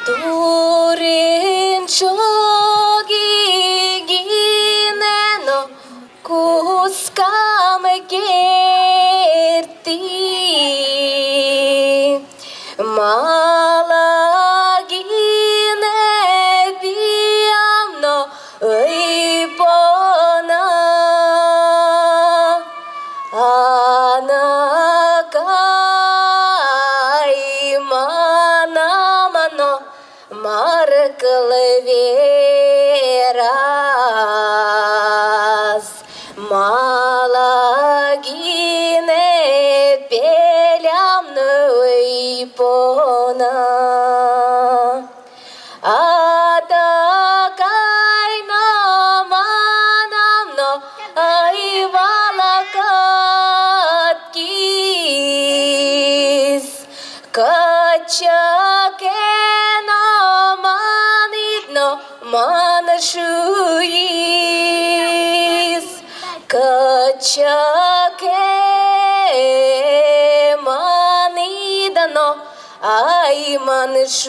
Туринчоги гинено кусками керти малагине биамно ипона анакай манамано Марклеверас малагине пелямно ипона атакай наманамно айвалакаткис качакено манидно маншуис качаке манидно ай маншуис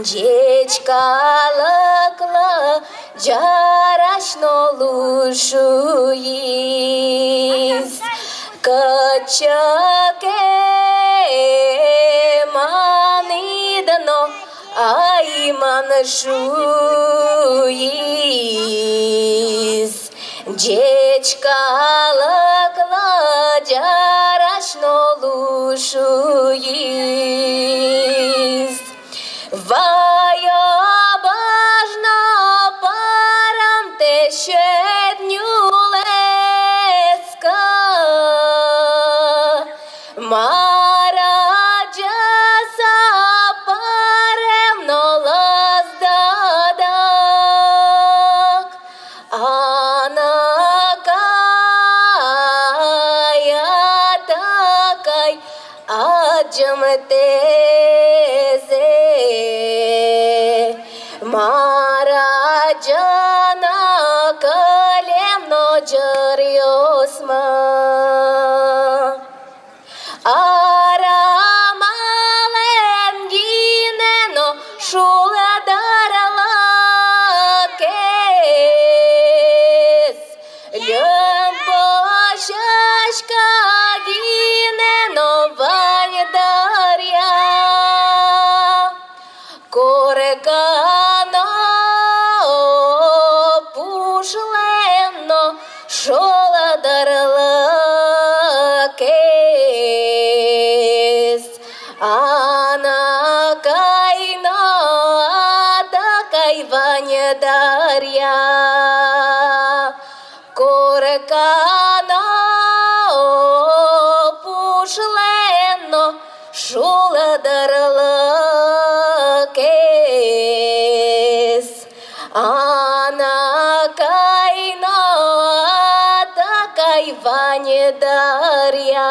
Дечкалакла жарашно лушуис Качаке манидно ай маншуис Дечкалакла жарашно лушуис Вайобажно парам тещеднюлеска Мараджаса паремно лаздадак Анакая такай аджамтезе Мараджана калемно джарьосма Арамалем гинено шуладаралакес Лемпошашка гинено ваньдарья Корекано пушлено шоладарлакес Анакайно атакай ваньдарья Корекано пушлено шоладарлакес Анакайно атакай ваньдарья